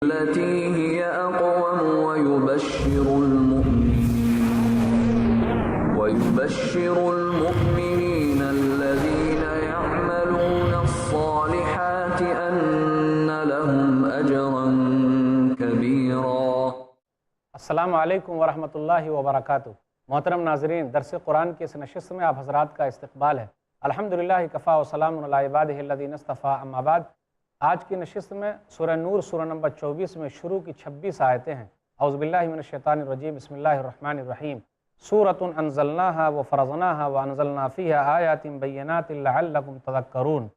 التي هي أقوم ويبشر المؤمنين الذين يعملون الصالحات أن لهم أجرا كبيرا۔ السلام علیکم ورحمۃ اللہ وبرکاتہ۔ محترم ناظرین، درس قرآن کی اس نشست میں آپ حضرات کا استقبال ہے۔ الحمدللہ کفا و سلام علی عبادہ الذین اصطفیٰ، اما بعد۔ آج کی نشست میں سورہ نور سورہ نمبر 24 میں شروع کی 26 آیتیں ہیں۔ اعوذ باللہ من الشیطان الرجیم، بسم اللہ الرحمن الرحیم۔ سورۃ انزلناہا وفرضناہا وانزلنا فیہا آیات بینات لعلکم تذکرون۔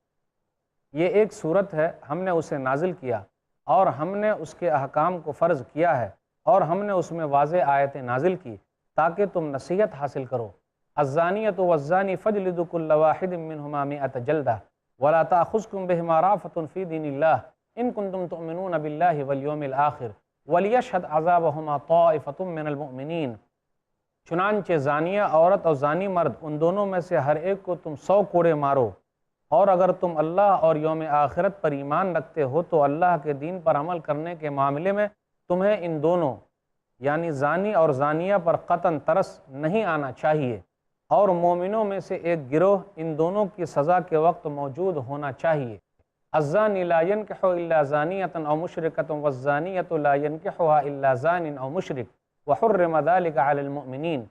یہ ایک صورت ہے، ہم نے اسے نازل کیا اور ہم نے اس کے احکام کو فرض کیا ہے اور ہم نے اس میں واضح آیتیں نازل کی تاکہ تم نصیحت حاصل کرو۔ الزانیۃ والزانی فاجلدوا کل واحد منہما مئۃ جلدہ ولا تأخذکم بہما رأفۃ فی دین اللہ ان کنتم تؤمنون باللہ والیوم الآخر ولیشہد عذابہما طائفۃ من المؤمنین۔ چنانچہ زانیہ عورت اور زانی مرد، ان دونوں میں سے ہر ایک کو تم 100 کوڑے مارو، اور اگر تم اللہ اور یوم آخرت پر ایمان رکھتے ہو تو اللہ کے دین پر عمل کرنے کے معاملے میں تمہیں ان دونوں یعنی زانی اور زانیہ پر قطعاً ترس نہیں آنا چاہیے، اور مومنوں میں سے ایک گروہ ان دونوں کی سزا کے وقت موجود ہونا چاہیے۔ الزانی لا ينکح الا زانیۃ او مشرکۃ والزانیۃ لا ينکحها الا زان او مشرک وحرم ذلک علی المؤمنین۔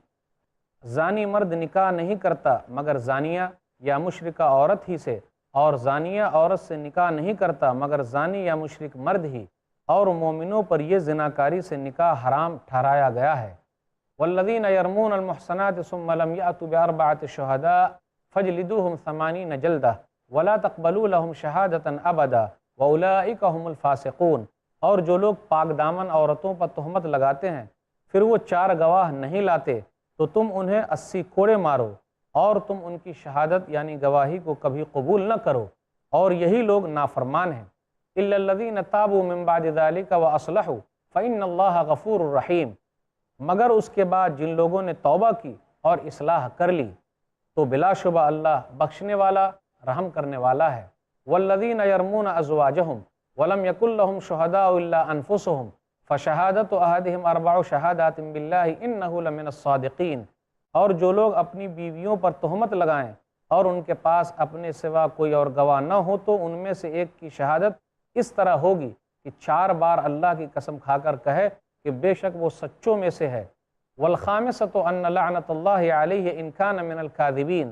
زانی مرد نکاح نہیں کرتا مگر زانیہ یا مشرکہ عورت ہی سے، اور زانیہ عورت سے نکاح نہیں کرتا مگر زانی یا مشرک مرد ہی، اور مومنوں پر یہ زناکاری سے نکاح حرام ٹھہرایا گیا ہے۔ والذین یرمون المحصنات ثم لم یأتوا بأربعۃ شہداء فاجلدوہم 80 جلدہ ولا تقبلوا لہم شہادۃ ابدا واولئک ھم الفاسقون۔ اور جو لوگ پاک دامن عورتوں پر تہمت لگاتے ہیں پھر وہ 4 گواہ نہیں لاتے تو تم انہیں 80 کوڑے مارو، اور تم ان کی شہادت یعنی گواہی کو کبھی قبول نہ کرو، اور یہی لوگ نافرمان ہیں۔ الا الذین تابوا من بعد ذلک واصلحوا فإن اللہ غفور رحیم۔ مگر اس کے بعد جن لوگوں نے توبہ کی اور اصلاح کر لی تو بلا شبہ اللہ بخشنے والا رحم کرنے والا ہے۔ والذین یرمون ازواجہم ولم یکن لہم شہداء الا انفسہم فشہادۃ احدہم 4 شہادات باللہ انہ لمن الصادقین۔ اور جو لوگ اپنی بیویوں پر تہمت لگائیں اور ان کے پاس اپنے سوا کوئی اور گواہ نہ ہو تو ان میں سے ایک کی شہادت اس طرح ہوگی کہ 4 بار اللہ کی قسم کھا کر کہے کہ بے شک وہ سچوں میں سے ہے۔ والخامسۃ ان لعنۃ اللہ علیہ ان کان من الکاذبین۔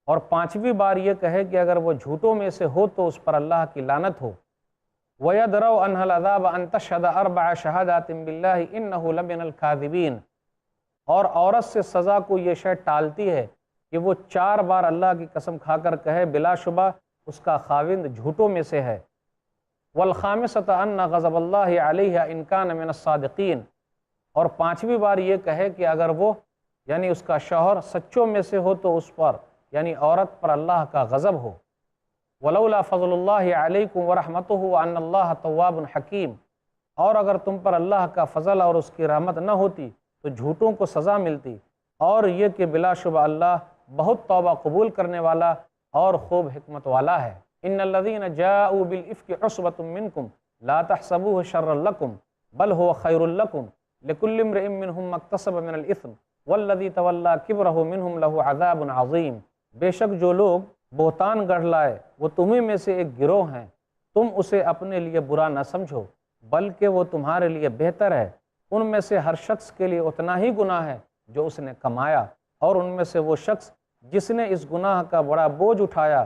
اور 5ویں بار یہ کہے کہ اگر وہ جھوٹوں میں سے ہو تو اس پر اللہ کی لعنت ہو۔ وَيَدْرَوْ أَنْهَا الْعَذَابَ أَن تَشْهَدَ 4 شَهَادَاتٍ بِاللَّهِ إِنَّهُ لَمِنَ الْكَاذِبِينَ۔ اور عورت سے سزا کو یہ شے ٹالتی ہے کہ وہ 4 بار اللہ کی قسم کھا کر کہے بلا شبہ اس کا خاوند جھوٹوں میں سے ہے۔ والخامسۃ ان غضب اللہ علیہ ان کان من الصادقین۔ اور 5ویں بار یہ کہے کہ اگر وہ یعنی اس کا شوہر سچوں میں سے ہو تو اس پر یعنی عورت پر اللہ کا غضب ہو۔ ولولا فضل اللہ علیکم ورحمتہ وان اللہ تواب حکیم۔ اور اگر تم پر اللہ کا فضل اور اس کی رحمت نہ ہوتی تو جھوٹوں کو سزا ملتی، اور یہ کہ بلا شبہ اللہ بہت توبہ قبول کرنے والا اور خوب حکمت والا ہے۔ ان الذین جاءوا بالافک عصبۃ منکم لا تحسبوه شرا لکم بل هو خیر لکم لکل امرئ منہم ما اکتسب من الاثم والذی تولی کبرہ منہم لہ عذاب عظیم۔ بے شک جو لوگ بہتان گڑھ لائے وہ تمہیں میں سے ایک گروہ ہیں، تم اسے اپنے لیے برا نہ سمجھو بلکہ وہ تمہارے لیے بہتر ہے۔ ان میں سے ہر شخص کے لیے اتنا ہی گناہ ہے جو اس نے کمایا، اور ان میں سے وہ شخص جس نے اس گناہ کا بڑا بوجھ اٹھایا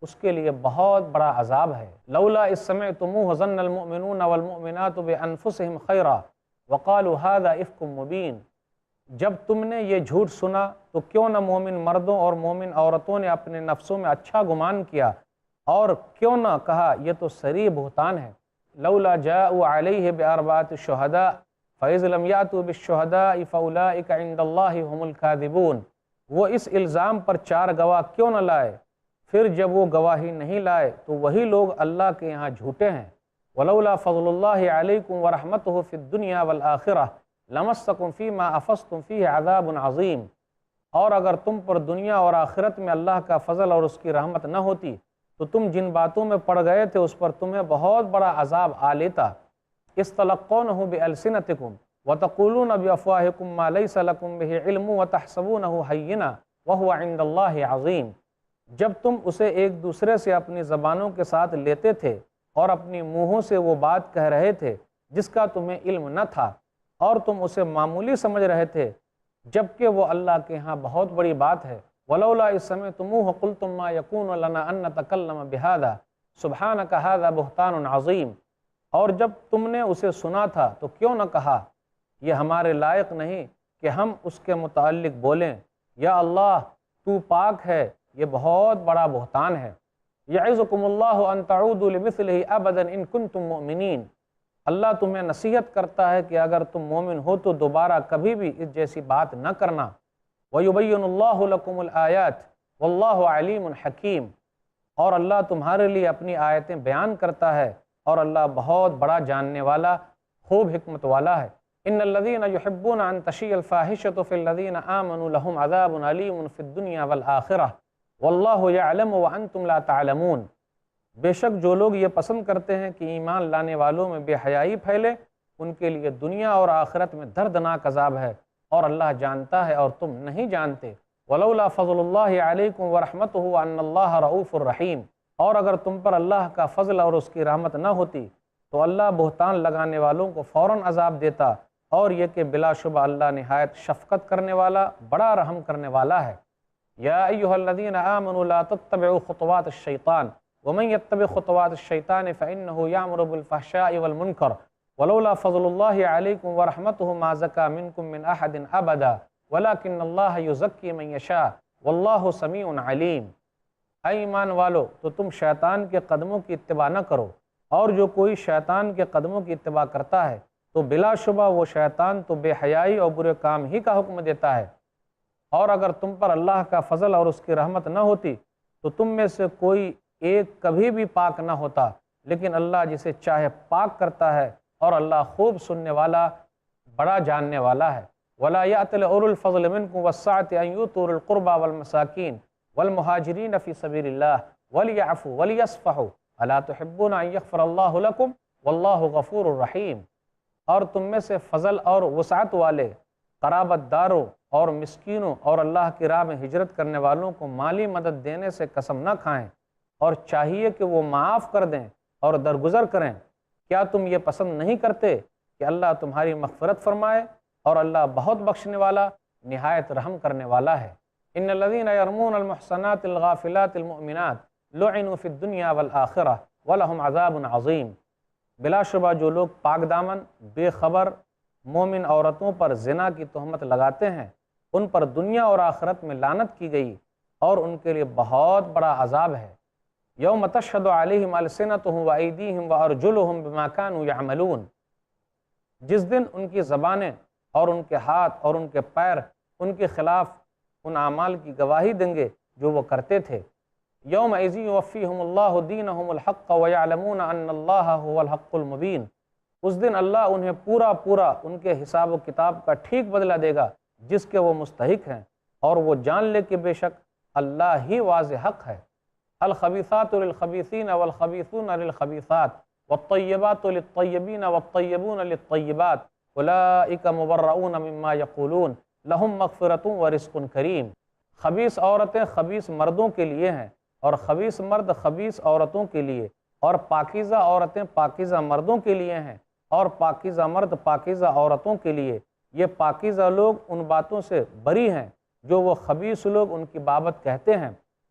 اس کے لیے بہت بڑا عذاب ہے۔ لولا اذ سمعتموہ ظن المؤمنون والمؤمنات بانفسہم خیرا وقالوا ھذا افک مبین۔ جب تم نے یہ جھوٹ سنا تو کیوں نہ مومن مردوں اور مومن عورتوں نے اپنے نفسوں میں اچھا گمان کیا، اور کیوں نہ کہا یہ تو صریح بہتان ہے۔ لولا جاءوا علیہ باربعۃ شہداء فإذ لم یأتوا بالشہداء فأولئک عند اللہ ھم الکاذبون۔ وہ اس الزام پر 4 گواہ کیوں نہ لائے، پھر جب وہ گواہی نہیں لائے تو وہی لوگ اللہ کے یہاں جھوٹے ہیں۔ ولولا فضل اللہ علیکم ورحمتہ فی الدنیا والآخرہ لمسکم فیما افضتم فیہ عذاب عظیم۔ اور اگر تم پر دنیا اور آخرت میں اللہ کا فضل اور اس کی رحمت نہ ہوتی تو تم جن باتوں میں پڑ گئے تھے اس پر تمہیں بہت بڑا عذاب آ لیتا۔ استلقونہ بألسنتکم وتقولون بأفواہکم ما لیس لکم بہ علم وتحسبونہ ہینا وہو عند اللہ عظیم۔ جب تم اسے ایک دوسرے سے اپنی زبانوں کے ساتھ لیتے تھے اور اپنی منہوں سے وہ بات کہہ رہے تھے جس کا تمہیں علم نہ تھا، اور تم اسے معمولی سمجھ رہے تھے جبکہ وہ اللہ کے ہاں بہت بڑی بات ہے۔ وَلَوْلَا إِذْ سَمِعْتُمُوهُ قُلْتُم مَّا يَكُونُ لَنَا أَن نَّتَكَلَّمَ بِهَٰذَا سُبْحَانَكَ هَٰذَا بُهْتَانٌ عَظِيمٌ۔ اور جب تم نے اسے سنا تھا تو کیوں نہ کہا یہ ہمارے لائق نہیں کہ ہم اس کے متعلق بولیں، یا اللہ تو پاک ہے، یہ بہت بڑا بہتان ہے۔ یعظکم اللہ ان تعودوا لمثلہ ابدا ان کنتم مؤمنین۔ اللہ تمہیں نصیحت کرتا ہے کہ اگر تم مومن ہو تو دوبارہ کبھی بھی اس جیسی بات نہ کرنا۔ وَيُبَيِّنُ اللَّهُ لَكُمُ الْآيَاتِ وَاللَّهُ عَلِيمٌ حَكِيمٌ۔ اور اللہ تمہارے لیے اپنی آیتیں بیان کرتا ہے اور اللہ بہت بڑا جاننے والا، خوب حکمت والا ہے۔ ان الذين يحبون ان تشيع الفاحشة في الذين آمنوا لهم عذاب أليم في الدنيا والآخرة والله يعلم وأنتم لا تعلمون۔ بے شک جو لوگ یہ پسند کرتے ہیں کہ ایمان لانے والوں میں بے حیائی پھیلے، ان کے لیے دنیا اور آخرت میں دردناک عذاب ہے، اور اللہ جانتا ہے اور تم نہیں جانتے۔ ولولا فضل اللہ علیکم ورحمتہ وان اللہ رؤوف الرحیم۔ اور اگر تم پر اللہ کا فضل اور اس کی رحمت نہ ہوتی تو اللہ بہتان لگانے والوں کو فوراً عذاب دیتا، اور یہ کہ بلا شبہ اللہ نہایت شفقت کرنے والا، بڑا رحم کرنے والا ہے۔ یا ایہا الذین آمنوا لا تتبعوا خطوات الشیطان ومن يتبع خطوات الشیطان فإنه يأمر بالفحشاء والمنکر ولولا فضل اللہ علیکم ورحمتہ ما زکا منکم من احد ابدا ولکن اللہ یزکی من یشاء واللہ سمیع علیم۔ اے ایمان والو، تو تم شیطان کے قدموں کی اتباع نہ کرو، اور جو کوئی شیطان کے قدموں کی اتباع کرتا ہے تو بلا شبہ وہ شیطان تو بے حیائی اور برے کام ہی کا حکم دیتا ہے۔ اور اگر تم پر اللہ کا فضل اور اس کی رحمت نہ ہوتی تو تم میں سے کوئی ایک کبھی بھی پاک نہ ہوتا، لیکن اللہ جسے چاہے پاک کرتا ہے، اور اللہ خوب سننے والا، بڑا جاننے والا ہے۔ وَلَا يَأْتَلِ أُولُو الْفَضْلِ مِنْكُمْ وَالسَّعَةِ أَنْ يُؤْتُوا أُولِي الْقُرْبَى وَالْمَسَاكِينَ وَالْمُهَاجِرِينَ فِي سَبِيلِ اللَّهِ وَلْيَعْفُوا وَلْيَصْفَحُوا أَلَا تُحِبُّونَ أَنْ يَغْفِرَ اللَّهُ لَكُمْ وَاللَّهُ غَفُورٌ رَحِيمٌ۔ اور تم میں سے فضل اور وسعت والے، قرابت داروں اور مسکینوں اور اللہ کی راہ میں ہجرت کرنے والوں کو مالی مدد دینے سے قسم نہ کھائیں، اور چاہیے کہ وہ معاف کر دیں اور درگزر کریں۔ کیا تم یہ پسند نہیں کرتے کہ اللہ تمہاری مغفرت فرمائے، اور اللہ بہت بخشنے والا، نہایت رحم کرنے والا ہے۔ ان الذین یرمون المحصنات الغافلات المؤمنات لعنوا فی الدنیا والآخرہ ولہم عذاب عظیم۔ بلا شبہ جو لوگ پاک دامن، بے خبر مومن عورتوں پر زنا کی تہمت لگاتے ہیں، ان پر دنیا اور آخرت میں لعنت کی گئی، اور ان کے لیے بہت بڑا عذاب ہے۔ یوم تشہد علیہم السنتہم وایدیہم وارجلہم بما کانوا یعملون۔ جس دن ان کی زبانیں اور ان کے ہاتھ اور ان کے پیر ان کے خلاف ان اعمال کی گواہی دیں گے جو وہ کرتے تھے۔ یومئذ یوفیہم اللہ دینہم الحق ویعلمون ان اللہ هو الحق المبین۔ اس دن اللہ انہیں پورا ان کے حساب و کتاب کا ٹھیک بدلہ دے گا جس کے وہ مستحق ہیں، اور وہ جان لے کہ بے شک اللہ ہی واضح حق ہے۔ الخبیثات للخبیثین والخبیثون للخبیثات والطیبات للطیبین والطیبون للطیبات اولئک مبرؤون مما یقولون لہم مغفرۃ ورزق کریم۔ خبیث عورتیں خبیث مردوں کے لیے ہیں، اور خبیث مرد خبیث عورتوں کے لیے، اور پاکیزہ عورتیں پاکیزہ مردوں کے لیے ہیں، اور پاکیزہ مرد پاکیزہ عورتوں کے لیے۔ یہ پاکیزہ لوگ ان باتوں سے بری ہیں جو وہ خبیث لوگ ان کی بابت کہتے ہیں،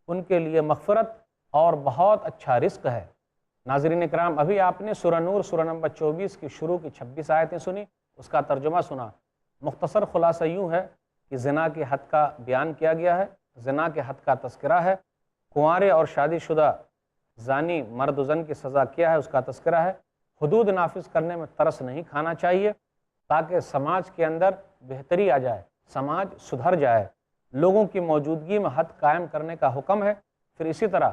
ان کے لیے مغفرت اور بہت اچھا رزق ہے۔ ناظرین اکرام، ابھی آپ نے سورہ نور سورہ نمبر 24 کی شروع کی 26 آیتیں سنی، اس کا ترجمہ سنا۔ مختصر خلاصہ یوں ہے کہ زنا کے حد کا بیان کیا گیا ہے، زنا کے حد کا تذکرہ ہے، کنوارے اور شادی شدہ زانی مرد و زن کی سزا کیا ہے اس کا تذکرہ ہے۔ حدود نافذ کرنے میں ترس نہیں کھانا چاہیے تاکہ سماج کے اندر بہتری آ جائے، سماج سدھر جائے۔ لوگوں کی موجودگی میں حد قائم کرنے کا حکم ہے۔ پھر اسی طرح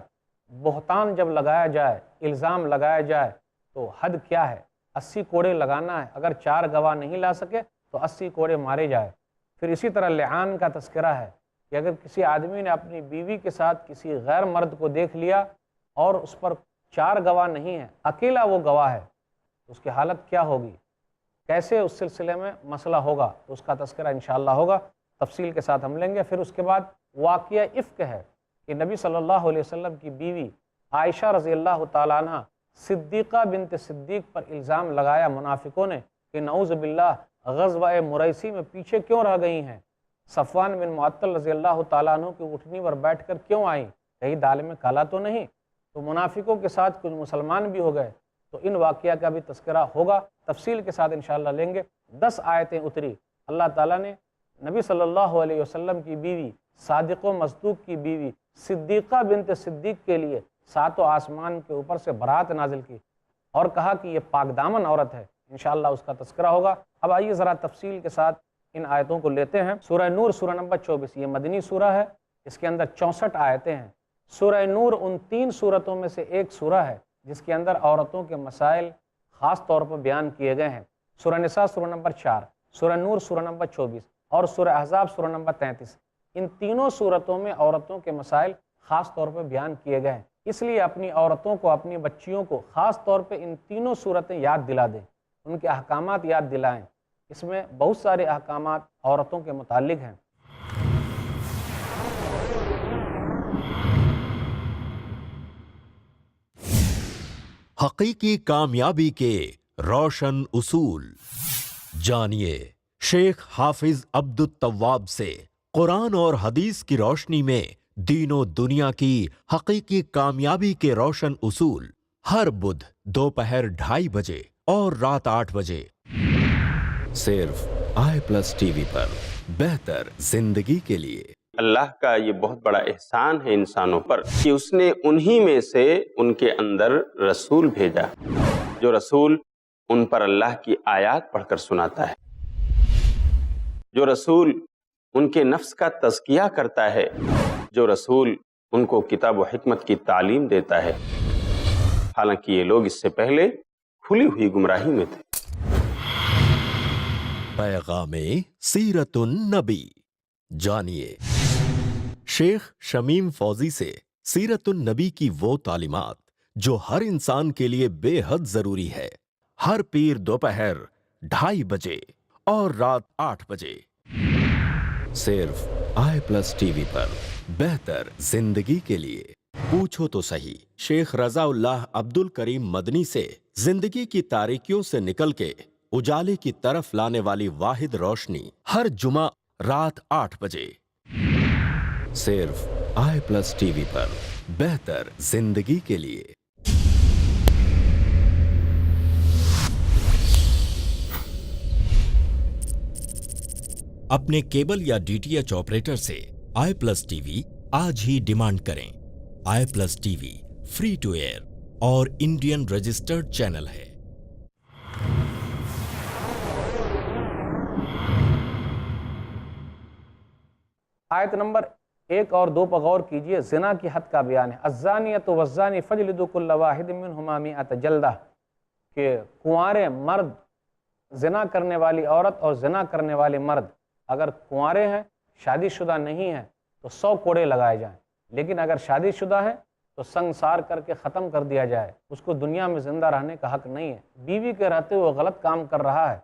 بہتان جب لگایا جائے، الزام لگایا جائے تو حد کیا ہے؟ 80 کوڑے لگانا ہے، اگر 4 گواہ نہیں لا سکے تو 80 کوڑے مارے جائے۔ پھر اسی طرح لعان کا تذکرہ ہے کہ اگر کسی آدمی نے اپنی بیوی کے ساتھ کسی غیر مرد کو دیکھ لیا اور اس پر 4 گواہ نہیں ہیں، اکیلا وہ گواہ ہے، تو اس کی حالت کیا ہوگی، کیسے اس سلسلے میں مسئلہ ہوگا، تو اس کا تذکرہ انشاءاللہ ہوگا، تفصیل کے ساتھ ہم لیں گے۔ پھر اس کے بعد واقعہ افک ہے کہ نبی صلی اللہ علیہ وسلم کی بیوی عائشہ رضی اللہ تعالیٰ عنہ صدیقہ بنت صدیق پر الزام لگایا منافقوں نے کہ نعوذ باللہ غزوہ مریسی میں پیچھے کیوں رہ گئی ہیں، صفوان بن معطل رضی اللہ تعالیٰ عنہ کی اٹھنی پر بیٹھ کر کیوں آئیں، کہیں دال میں کالا تو نہیں۔ تو منافقوں کے ساتھ کچھ مسلمان بھی ہو گئے، تو ان واقعہ کا بھی تذکرہ ہوگا، تفصیل کے ساتھ انشاءاللہ لیں گے۔ 10 آیتیں اتری، اللہ تعالیٰ نے نبی صلی اللہ علیہ وسلم کی بیوی، صادق و مصدوق کی بیوی صدیقہ بنت صدیق کے لیے 7 آسمان کے اوپر سے برات نازل کی اور کہا کہ یہ پاک دامن عورت ہے، انشاءاللہ اس کا تذکرہ ہوگا۔ اب آئیے ذرا تفصیل کے ساتھ ان آیتوں کو لیتے ہیں۔ سورہ نور سورہ نمبر 24، یہ مدنی سورہ ہے، اس کے اندر 64 آیتیں ہیں۔ سورہ نور ان 3 سورتوں میں سے ایک سورہ ہے جس کے اندر عورتوں کے مسائل خاص طور پر بیان کیے گئے ہیں۔ سورہ نساء سورہ نمبر 4، سورہ نور سورہ نمبر 24 اور سورہ احزاب سورہ نمبر 33، ان تینوں صورتوں میں عورتوں کے مسائل خاص طور پر بیان کیے گئے ہیں۔ اس لیے اپنی عورتوں کو، اپنی بچیوں کو خاص طور پہ ان تینوں صورتیں یاد دلا دیں، ان کے احکامات یاد دلائیں، اس میں بہت سارے احکامات عورتوں کے متعلق ہیں۔ حقیقی کامیابی کے روشن اصول جانیے شیخ حافظ عبد التواب سے۔ قرآن اور حدیث کی روشنی میں دین و دنیا کی حقیقی کامیابی کے روشن اصول، ہر بدھ دوپہر 2:30 بجے اور رات 8 بجے، صرف i+TV پر، بہتر زندگی کے لیے۔ اللہ کا یہ بہت بڑا احسان ہے انسانوں پر کہ اس نے انہی میں سے ان کے اندر رسول بھیجا، جو رسول ان پر اللہ کی آیات پڑھ کر سناتا ہے، جو رسول ان کے نفس کا تزکیہ کرتا ہے، جو رسول ان کو کتاب و حکمت کی تعلیم دیتا ہے، حالانکہ یہ لوگ اس سے پہلے کھلی ہوئی گمراہی میں تھے۔ پیغام سیرت النبی جانیے شیخ شمیم فوزی سے سیرت النبی کی وہ تعلیمات جو ہر انسان کے لیے بے حد ضروری ہے، ہر پیر دوپہر 2:30 بجے اور رات 8 بجے، صرف i+TV پر، بہتر زندگی کے لیے۔ پوچھو تو صحیح شیخ رضا اللہ عبد الکریم مدنی سے زندگی کی تاریکیوں سے نکل کے اجالے کی طرف لانے والی واحد روشنی، ہر جمعہ رات 8 بجے، صرف i+TV پر، بہتر زندگی کے لیے۔ اپنے کیبل یا DTH آپریٹر سے i+TV آج ہی ڈیمانڈ کریں۔ i+TV فری ٹو ایئر اور انڈین رجسٹرڈ چینل ہے۔ آیت نمبر 1 اور 2 پر غور کیجئے، زنا کی حد کا بیان ہے۔ الزانیۃ والزانی فاجلدوا کل واحد منہما 100 جلدہ، کہ کنوارے مرد، زنا کرنے والی عورت اور زنا کرنے والے مرد اگر کنوارے ہیں، شادی شدہ نہیں ہیں تو 100 کوڑے لگائے جائیں، لیکن اگر شادی شدہ ہے تو سنگسار کر کے ختم کر دیا جائے، اس کو دنیا میں زندہ رہنے کا حق نہیں ہے۔ بیوی کے رہتے ہوئے غلط کام کر رہا ہے،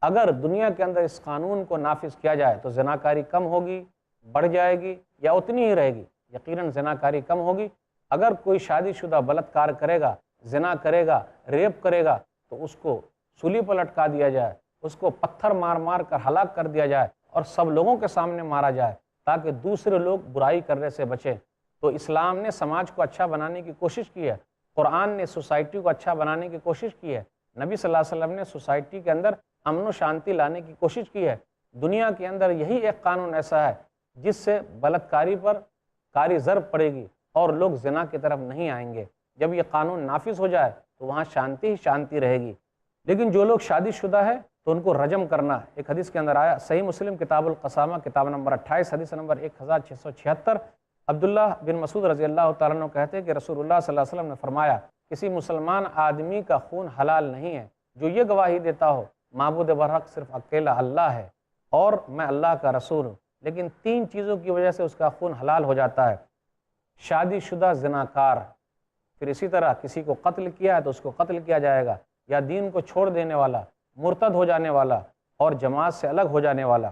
اگر دنیا کے اندر اس قانون کو نافذ کیا جائے تو زناکاری کم ہوگی، بڑھ جائے گی یا اتنی ہی رہے گی؟ یقیناً زناکاری کم ہوگی۔ اگر کوئی شادی شدہ بلاత్کار کرے گا، زنا کرے گا، ریپ کرے گا تو اس کو سولی پر لٹکا دیا جائے، اس کو پتھر مار مار کر ہلاک کر دیا جائے اور سب لوگوں کے سامنے مارا جائے تاکہ دوسرے لوگ برائی کرنے سے بچیں۔ تو اسلام نے سماج کو اچھا بنانے کی کوشش کی ہے، قرآن نے سوسائٹی کو اچھا بنانے کی کوشش کی ہے، نبی صلی اللہ علیہ وسلم نے سوسائٹی کے اندر امن و شانتی لانے کی کوشش کی ہے۔ دنیا کے اندر یہی ایک قانون ایسا ہے جس سے بلاత్کاری پر کاری ضرب پڑے گی اور لوگ زنا کی طرف نہیں آئیں گے۔ جب یہ قانون نافذ ہو جائے تو وہاں شانتی ہی شانتی رہے گی۔ لیکن جو لوگ شادی شدہ ہے تو ان کو رجم کرنا ہے۔ ایک حدیث کے اندر آیا، صحیح مسلم کتاب القسامہ کتاب نمبر 28 حدیث نمبر 1676، عبداللہ بن مسعود رضی اللہ تعالیٰ عنہ کہتے ہیں کہ رسول اللہ صلی اللہ علیہ وسلم نے فرمایا، کسی مسلمان آدمی کا خون حلال نہیں ہے جو یہ گواہی دیتا ہو معبود برحق صرف اکیلا اللہ ہے اور میں اللہ کا رسول ہوں، لیکن 3 چیزوں کی وجہ سے اس کا خون حلال ہو جاتا ہے۔ شادی شدہ زناکار، پھر اسی طرح کسی کو قتل کیا ہے تو اس کو قتل کیا جائے گا، یا دین کو چھوڑ دینے والا، مرتد ہو جانے والا اور جماعت سے الگ ہو جانے والا۔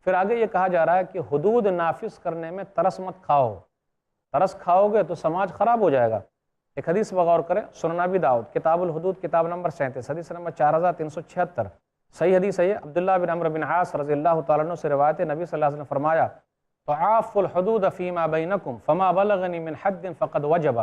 پھر آگے یہ کہا جا رہا ہے کہ حدود نافذ کرنے میں ترس مت کھاؤ، ترس کھاؤ گے تو سماج خراب ہو جائے گا۔ ایک حدیث بغور کریں، سنن ابی داؤد کتاب الحدود کتاب نمبر 37 حدیث نمبر 4376، صحیح حدیث ہے یہ، عبداللہ بن عمرو بن عاص رضی اللہ تعالیٰ عنہ سے روایت ہے، نبی صلی اللہ علیہ وسلم نے فرمایا تعافوا الحدود فیما بینکم فما بلغنی من حد فقد وجب۔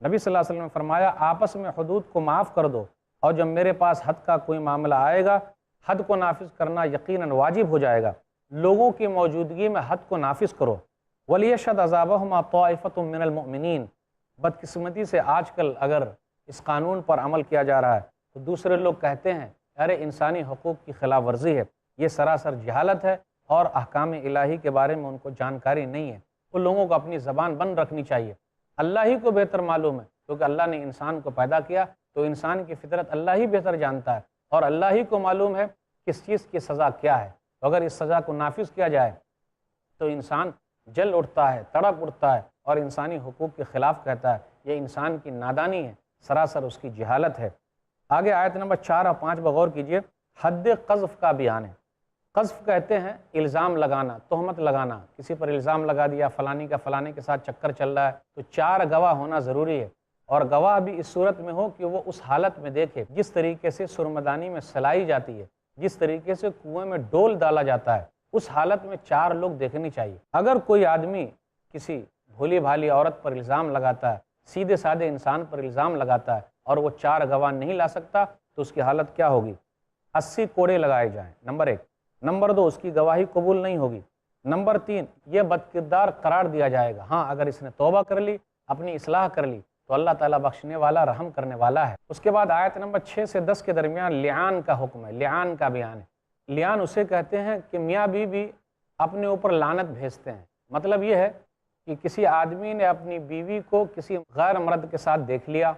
نبی صلی اللہ علیہ وسلم نے فرمایا آپس میں حدود کو معاف کر دو، اور جب میرے پاس حد کا کوئی معاملہ آئے گا، حد کو نافذ کرنا یقیناً واجب ہو جائے گا۔ لوگوں کی موجودگی میں حد کو نافذ کرو۔ وَلِيَشْهَدْ عَذَابَهُمَا طَائِفَةٌ مِّنَ الْمُؤْمِنِينَ۔ بدقسمتی سے آج کل اگر اس قانون پر عمل کیا جا رہا ہے تو دوسرے لوگ کہتے ہیں ارے انسانی حقوق کی خلاف ورزی ہے، یہ سراسر جہالت ہے اور احکام الہی کے بارے میں ان کو جانکاری نہیں ہے۔ ان لوگوں کو اپنی زبان بند رکھنی چاہیے، اللہ ہی کو بہتر معلوم ہے، کیونکہ اللہ نے انسان کو پیدا کیا تو انسان کی فطرت اللہ ہی بہتر جانتا ہے، اور اللہ ہی کو معلوم ہے کس چیز کی سزا کیا ہے۔ تو اگر اس سزا کو نافذ کیا جائے تو انسان جل اٹھتا ہے، تڑپ اٹھتا ہے اور انسانی حقوق کے خلاف کہتا ہے، یہ انسان کی نادانی ہے، سراسر اس کی جہالت ہے۔ آگے آیت نمبر 4 اور 5 بغور کیجئے، حد قذف کا بیان ہے۔ قذف کہتے ہیں الزام لگانا، تہمت لگانا، کسی پر الزام لگا دیا فلانی کا فلانے کے ساتھ چکر چل رہا ہے، تو 4 گواہ ہونا ضروری ہے، اور گواہ بھی اس صورت میں ہو کہ وہ اس حالت میں دیکھے جس طریقے سے سرمدانی میں سلائی جاتی ہے، جس طریقے سے کنویں میں ڈول ڈالا جاتا ہے، اس حالت میں 4 لوگ دیکھنی چاہیے۔ اگر کوئی آدمی کسی بھولی بھالی عورت پر الزام لگاتا ہے، سیدھے سادھے انسان پر الزام لگاتا ہے اور وہ 4 گواہ نہیں لا سکتا تو اس کی حالت کیا ہوگی؟ 80 کوڑے لگائے جائیں، نمبر 1۔ نمبر 2، اس کی گواہی قبول نہیں ہوگی۔ نمبر 3، یہ بدکردار قرار دیا جائے گا۔ ہاں، اگر اس نے توبہ کر لی، اپنی اصلاح کر لی تو اللہ تعالیٰ بخشنے والا، رحم کرنے والا ہے۔ اس کے بعد آیت نمبر 6 سے 10 کے درمیان لعان کا حکم ہے، لعان کا بیان ہے۔ لعان اسے کہتے ہیں کہ میاں بیوی اپنے اوپر لعنت بھیجتے ہیں۔ مطلب یہ ہے کہ کسی آدمی نے اپنی بیوی کو کسی غیر مرد کے ساتھ دیکھ لیا،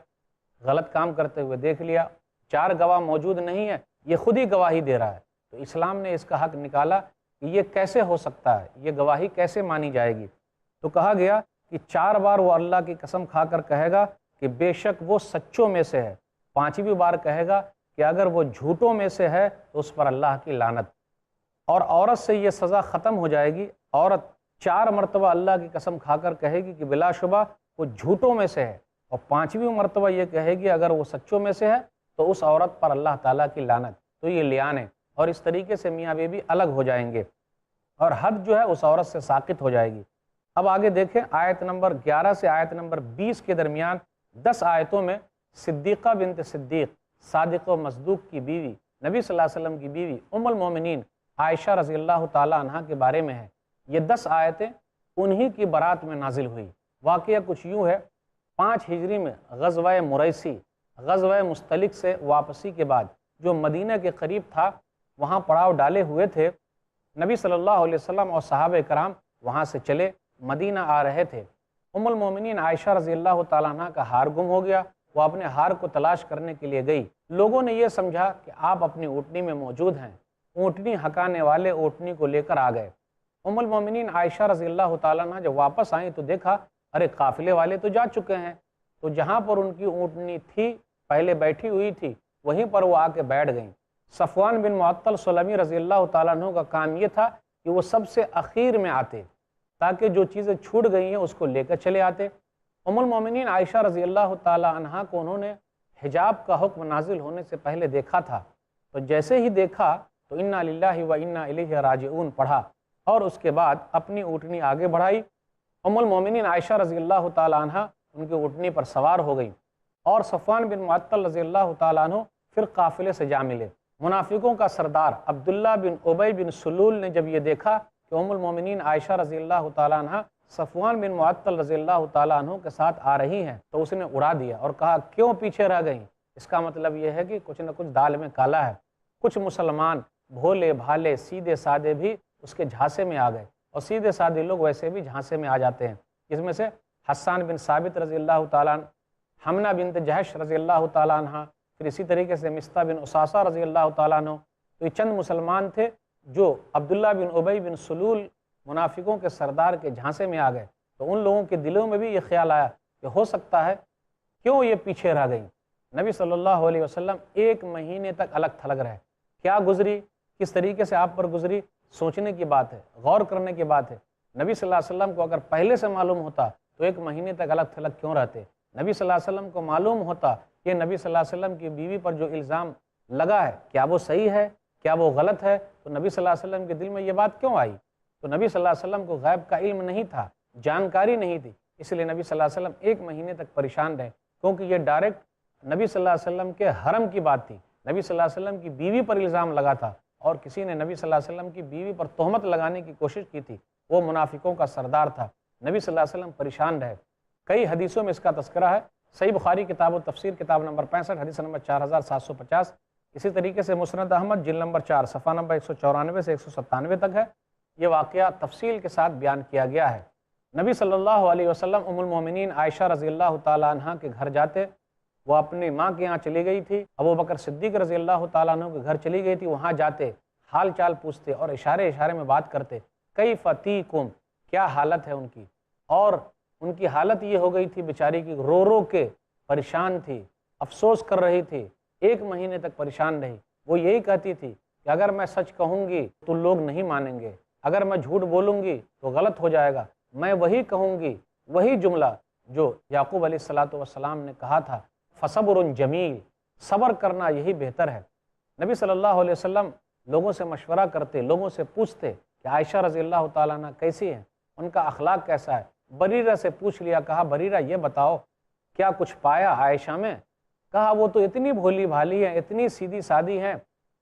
غلط کام کرتے ہوئے دیکھ لیا، 4 گواہ موجود نہیں ہے، یہ خود ہی گواہی دے رہا ہے، تو اسلام نے اس کا حق نکالا کہ یہ کیسے ہو سکتا ہے، یہ گواہی کیسے مانی جائے گی؟ تو کہا گیا کہ 4 بار وہ اللہ کی قسم کھا کر کہے گا کہ بے شک وہ سچوں میں سے ہے، 5ویں بار کہے گا کہ اگر وہ جھوٹوں میں سے ہے تو اس پر اللہ کی لعنت۔ اور عورت سے یہ سزا ختم ہو جائے گی، عورت 4 مرتبہ اللہ کی قسم کھا کر کہے گی کہ بلا شبہ وہ جھوٹوں میں سے ہے، اور 5ویں مرتبہ یہ کہے گی اگر وہ سچوں میں سے ہے تو اس عورت پر اللہ تعالیٰ کی لعنت۔ تو یہ لعان ہے، اور اس طریقے سے میاں بیوی الگ ہو جائیں گے اور حد جو ہے اس عورت سے ساقط ہو جائے گی۔ اب آگے دیکھیں، آیت نمبر 11 سے آیت نمبر 20 کے درمیان 10 آیتوں میں صدیقہ بنت صدیق، صادق و مصدوق کی بیوی، نبی صلی اللہ علیہ وسلم کی بیوی ام المومنین عائشہ رضی اللہ تعالیٰ عنہ کے بارے میں ہے۔ یہ 10 آیتیں انہی کی برات میں نازل ہوئی۔ واقعہ کچھ یوں ہے، 5 ہجری میں غزوہ مریسی، غزوہ مستلق سے واپسی کے بعد جو مدینہ کے قریب تھا وہاں پڑاؤ ڈالے ہوئے تھے، نبی صلی اللہ علیہ وسلم اور صحابہ کرام وہاں سے چلے مدینہ آ رہے تھے۔ ام المومنین عائشہ رضی اللہ تعالیٰ عنہ کا ہار گم ہو گیا، وہ اپنے ہار کو تلاش کرنے کے لیے گئی۔ لوگوں نے یہ سمجھا کہ آپ اپنی اونٹنی میں موجود ہیں، اونٹنی ہکانے والے اونٹنی کو لے کر آ گئے۔ ام المومنین عائشہ رضی اللہ تعالیٰ عنہ جب واپس آئیں تو دیکھا ارے قافلے والے تو جا چکے ہیں، تو جہاں پر ان کی اونٹنی تھی پہلے بیٹھی ہوئی تھی وہیں پر وہ آ کے بیٹھ گئیں۔ صفوان بن معطل سلمی رضی اللہ تعالیٰ عنہ کا کام یہ تھا کہ وہ سب سے اخیر میں آتے تاکہ جو چیزیں چھوٹ گئی ہیں اس کو لے کر چلے آتے۔ ام المومنین عائشہ رضی اللہ تعالیٰ عنہ کو انہوں نے حجاب کا حکم نازل ہونے سے پہلے دیکھا تھا، تو جیسے ہی دیکھا تو انا للہ و انا الیہ راجعون پڑھا اور اس کے بعد اپنی اونٹنی آگے بڑھائی۔ ام المومنین عائشہ رضی اللہ تعالیٰ عنہ ان کی اونٹنی پر سوار ہو گئی، اور صفوان بن معطل رضی اللہ تعالیٰ عنہ پھر قافلے سے جا ملے۔ منافقوں کا سردار عبداللہ بن ابی بن سلول نے جب یہ دیکھا کہ ام المومنین عائشہ رضی اللہ تعالیٰ عنہ صفوان بن معطل رضی اللہ تعالیٰ عنہ کے ساتھ آ رہی ہیں تو اس نے اڑا دیا اور کہا کیوں پیچھے رہ گئیں؟ اس کا مطلب یہ ہے کہ کچھ نہ کچھ دال میں کالا ہے۔ کچھ مسلمان بھولے بھالے سیدھے سادے بھی اس کے جھانسے میں آ گئے، اور سیدھے سادے لوگ ویسے بھی جھانسے میں آ جاتے ہیں، جس میں سے حسان بن ثابت رضی اللہ تعالیٰ عنہ، حمنہ بنت جہش رضی اللہ تعالیٰ عنہ، پھر اسی طریقے سے مستہ بن اساسہ رضی اللہ تعالیٰ عنہ۔ تو یہ چند مسلمان تھے جو عبداللہ بن ابی بن سلول منافقوں کے سردار کے جھانسے میں آ گئے، تو ان لوگوں کے دلوں میں بھی یہ خیال آیا کہ ہو سکتا ہے کیوں یہ پیچھے رہ گئیں۔ نبی صلی اللہ علیہ وسلم 1 مہینے تک الگ تھلگ رہے. کیا گزری، کس طریقے سے آپ پر گزری، سوچنے کی بات ہے، غور کرنے کی بات ہے. نبی صلی اللہ علیہ وسلم کو اگر پہلے سے معلوم ہوتا تو 1 مہینے تک الگ تھلگ کیوں رہتے؟ نبی صلی اللہ علیہ وسلم کو معلوم ہوتا کہ نبی صلی اللہ علیہ وسلم کی بیوی پر جو الزام لگا ہے کیا وہ صحیح ہے، کیا وہ غلط ہے، تو نبی صلی اللہ علیہ وسلم کے دل میں یہ بات کیوں آئی؟ تو نبی صلی اللہ علیہ وسلم کو غیب کا علم نہیں تھا، جانکاری نہیں تھی، اس لیے نبی صلی اللہ علیہ وسلم 1 مہینے تک پریشان رہے، کیونکہ یہ ڈائریکٹ نبی صلی اللہ علیہ وسلم کے حرم کی بات تھی. نبی صلی اللہ علیہ وسلم کی بیوی پر الزام لگا تھا، اور کسی نے نبی صلی اللہ علیہ وسلم کی بیوی پر تہمت لگانے کی کوشش کی تھی، وہ منافقوں کا سردار تھا. نبی صلی اللہ علیہ وسلم پریشان رہے. کئی حدیثوں میں اس کا تذکرہ ہے. صحیح بخاری کتاب و تفسیر کتاب نمبر 65 حدیث نمبر 4750. اسی طریقے سے مسند احمد جلد نمبر 4 صفحہ نمبر 194 سے 197 تک ہے. یہ واقعہ تفصیل کے ساتھ بیان کیا گیا ہے. نبی صلی اللہ علیہ وسلم ام المومنین عائشہ رضی اللہ تعالیٰ عنہ کے گھر جاتے. وہ اپنی ماں کے یہاں چلی گئی تھی. ابو بکر صدیق رضی اللہ تعالیٰ عنہ کے گھر چلی گئی تھی. وہاں جاتے حال چال پوچھتے اور اشارے میں بات کرتے، کیف تیکم، کیا حالت ہے ان کی. اور ان کی حالت یہ ہو گئی تھی بیچاری کی، رو رو کے پریشان تھی، افسوس کر رہی تھی. 1 مہینے تک پریشان رہی. وہ یہی کہتی تھی کہ اگر میں سچ کہوں گی تو لوگ نہیں مانیں گے، اگر میں جھوٹ بولوں گی تو غلط ہو جائے گا. میں وہی کہوں گی، وہی جملہ جو یعقوب علیہ السلام نے کہا تھا، فصبر جمیل، صبر کرنا یہی بہتر ہے. نبی صلی اللہ علیہ وسلم لوگوں سے مشورہ کرتے، لوگوں سے پوچھتے کہ عائشہ رضی اللہ تعالیٰ عنہ کیسی ہیں، ان کا اخلاق کیسا ہے. بریرہ سے پوچھ لیا، کہا بریرہ یہ بتاؤ کیا کچھ پایا عائشہ میں؟ کہا وہ تو اتنی بھولی بھالی ہیں، اتنی سیدھی سادی ہیں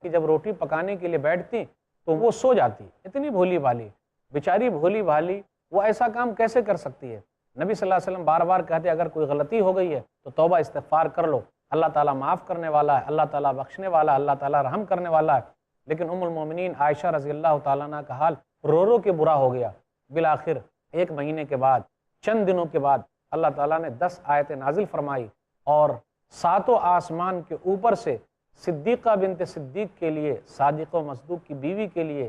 کہ جب روٹی پکانے کے لیے بیٹھتی تو وہ سو جاتی. اتنی بھولی بھالی، بیچاری بھولی بھالی، وہ ایسا کام کیسے کر سکتی ہے؟ نبی صلی اللہ علیہ وسلم بار بار کہتے اگر کوئی غلطی ہو گئی ہے تو توبہ استغفار کر لو، اللہ تعالیٰ معاف کرنے والا ہے، اللہ تعالیٰ بخشنے والا ہے، اللہ تعالیٰ رحم کرنے والا ہے. لیکن ام المومنین عائشہ رضی اللہ تعالیٰ عنہ کا حال رو رو کے برا ہو گیا. بالآخر 1 مہینے کے بعد، چند دنوں کے بعد اللہ تعالیٰ نے 10 آیتیں نازل فرمائی اور 7 آسمان کے اوپر سے صدیقہ بنت صدیق کے لیے، صادق و مصدوق کی بیوی کے لیے،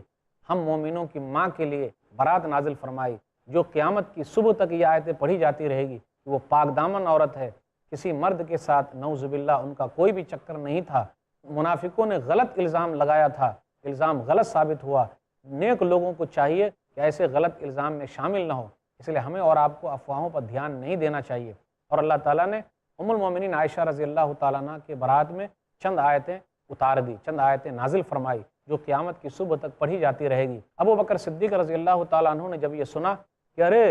ہم مومنوں کی ماں کے لیے برات نازل فرمائی، جو قیامت کی صبح تک یہ آیتیں پڑھی جاتی رہے گی کہ وہ پاک دامن عورت ہے، کسی مرد کے ساتھ نعوذ باللہ ان کا کوئی بھی چکر نہیں تھا. منافقوں نے غلط الزام لگایا تھا، الزام غلط ثابت ہوا. نیک لوگوں کو چاہیے کہ ایسے غلط الزام میں شامل نہ ہو. اس لیے ہمیں اور آپ کو افواہوں پر دھیان نہیں دینا چاہیے. اور اللہ تعالیٰ نے ام المومنین عائشہ رضی اللہ تعالیٰ عنہ کے برات میں چند آیتیں اتار دی، چند آیتیں نازل فرمائی جو قیامت کی صبح تک پڑھی جاتی رہے گی. ابو بکر صدیق رضی اللہ تعالیٰ عنہ نے جب یہ سنا کہ ارے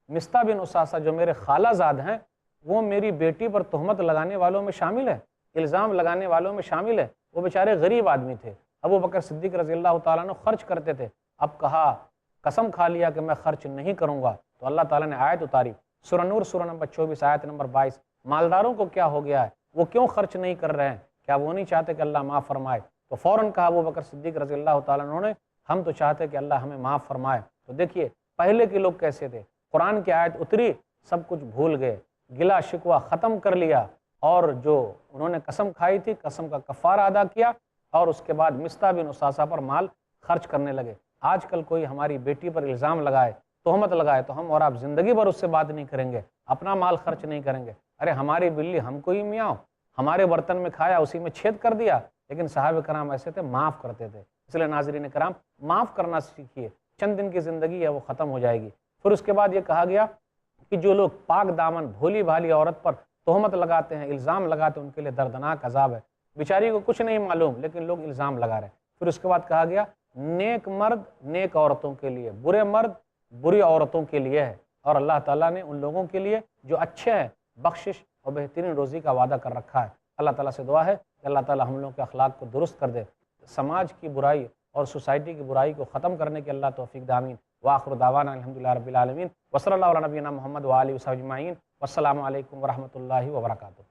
مصطح بن اساسہ جو میرے خالہ زاد ہیں وہ میری بیٹی پر تہمت لگانے والوں میں شامل ہے، الزام لگانے والوں میں شامل ہے. وہ بیچارے غریب آدمی تھے. ابو بکر صدیق رضی اللہ تعالیٰ عنہ خرچ کرتے تھے. اب کہا، قسم کھا لیا کہ میں خرچ نہیں کروں گا. تو اللہ تعالیٰ نے آیت اتاری، سورہ نور سورہ نمبر 24 آیت نمبر 22. مالداروں کو کیا ہو گیا ہے، وہ کیوں خرچ نہیں کر رہے ہیں؟ کیا وہ نہیں چاہتے کہ اللہ معاف فرمائے؟ تو فوراً کہا ابو بکر صدیق رضی اللہ تعالیٰ عنہ نے، ہم تو چاہتے کہ اللہ ہمیں معاف فرمائے. تو دیکھیے پہلے کے لوگ کیسے تھے، قرآن کی آیت اتری سب کچھ بھول گئے، گلا شکوہ ختم کر لیا، اور جو انہوں نے قسم کھائی تھی قسم کا کفارہ ادا کیا، اور اس کے بعد مصطح بن اساسہ پر مال خرچ کرنے لگے. آج کل کوئی ہماری بیٹی پر الزام لگائے، تہمت لگائے تو ہم اور آپ زندگی بھر اس سے بات نہیں کریں گے، اپنا مال خرچ نہیں کریں گے. ارے ہماری بلی ہم کو ہی میاں، ہمارے برتن میں کھایا اسی میں چھید کر دیا. لیکن صحابہ کرام ایسے تھے، معاف کرتے تھے. اس لیے ناظرین کرام معاف کرنا سیکھیے. چند دن کی زندگی ہے وہ ختم ہو جائے گی. پھر اس کے بعد یہ کہا گیا کہ جو لوگ پاک دامن بھولی بھالی عورت پر تہمت لگاتے ہیں، الزام لگاتے ہیں، ان کے لیے دردناک عذاب ہے. بیچاری کو کچھ نہیں معلوم لیکن لوگ الزام لگا رہے ہیں. پھر اس کے بعد کہا گیا نیک مرد نیک عورتوں کے لیے، برے مرد بری عورتوں کے لیے ہے. اور اللہ تعالیٰ نے ان لوگوں کے لیے جو اچھے ہیں بخشش اور بہترین روزی کا وعدہ کر رکھا ہے. اللہ تعالیٰ سے دعا ہے کہ اللہ تعالیٰ ہم لوگوں کے اخلاق کو درست کر دے، سماج کی برائی اور سوسائٹی کی برائی کو ختم کرنے کے اللہ توفیق دے. آمین. وآخر دعوانا الحمدللہ رب العالمین وصلی اللہ علی نبینا محمد وآلہ وصحبہ اجمعین والسلام علیکم ورحمۃ اللہ وبرکاتہ.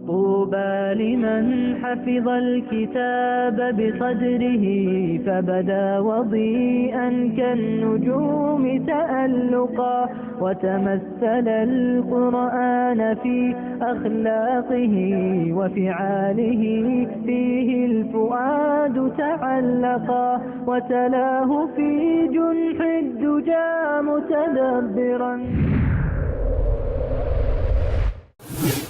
طوبى لمن حفظ الكتاب بصدره فبدا وضيئا كالنجوم تألقا وتمثل القرآن في أخلاقه وفعاله فيه الفؤاد تعلقا وتلاه في جنح الدجى متدبرا.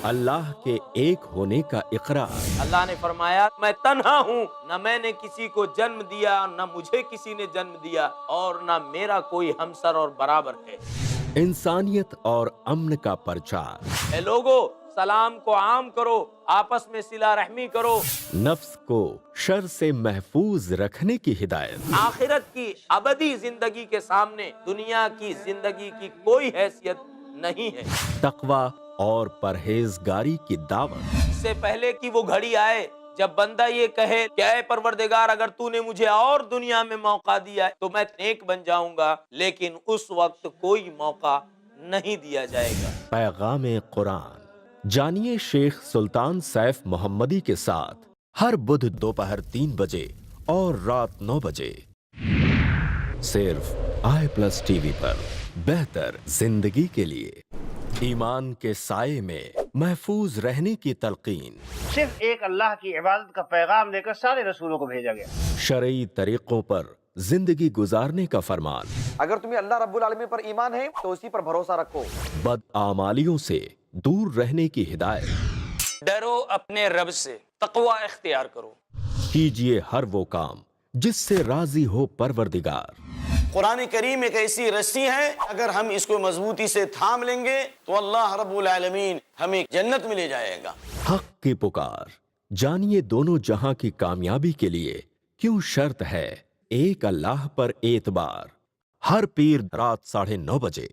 اللہ کے ایک ہونے کا اقرار، اللہ نے فرمایا میں تنہا ہوں، نہ میں نے کسی کو جنم دیا، نہ مجھے کسی نے جنم دیا، اور نہ میرا کوئی ہمسر اور برابر ہے۔ انسانیت اور امن کا پرچار، اے لوگو، سلام کو عام کرو، آپس میں صلہ رحمی کرو، نفس کو شر سے محفوظ رکھنے کی ہدایت، آخرت کی ابدی زندگی کے سامنے دنیا کی زندگی کی کوئی حیثیت نہیں ہے۔ تقوی اور پرہیزگاری کی دعوت، اس سے پہلے کہ وہ گھڑی آئے جب بندہ یہ کہے کہ اے پروردگار اگر تو نے مجھے اور دنیا میں موقع دیا تو میں نیک بن جاؤں گا، لیکن اس وقت کوئی موقع نہیں دیا جائے گا۔ پیغام قرآن جانیے شیخ سلطان سیف محمدی کے ساتھ ہر بدھ دوپہر 3 بجے اور رات 9 بجے صرف i+ TV پر۔ بہتر زندگی کے لیے ایمان کے سائے میں محفوظ رہنے کی تلقین، صرف ایک اللہ کی عبادت کا پیغام دے کر سارے رسولوں کو بھیجا گیا۔ شرعی طریقوں پر زندگی گزارنے کا فرمان، اگر تمہیں اللہ رب العالمین پر ایمان ہے تو اسی پر بھروسہ رکھو۔ بدعمالیوں سے دور رہنے کی ہدایت، ڈرو اپنے رب سے، تقوی اختیار کرو۔ کیجئے ہر وہ کام جس سے راضی ہو پروردگار۔ قرآن کریم ایک ایسی رسی ہے، اگر ہم اس کو مضبوطی سے تھام لیں گے تو اللہ رب العالمین ہمیں جنت میں لے جائے گا۔ حق کی پکار، جانیے دونوں جہاں کی کامیابی کے لیے کیوں شرط ہے ایک اللہ پر اعتبار، ہر پیر رات 9:30 بجے۔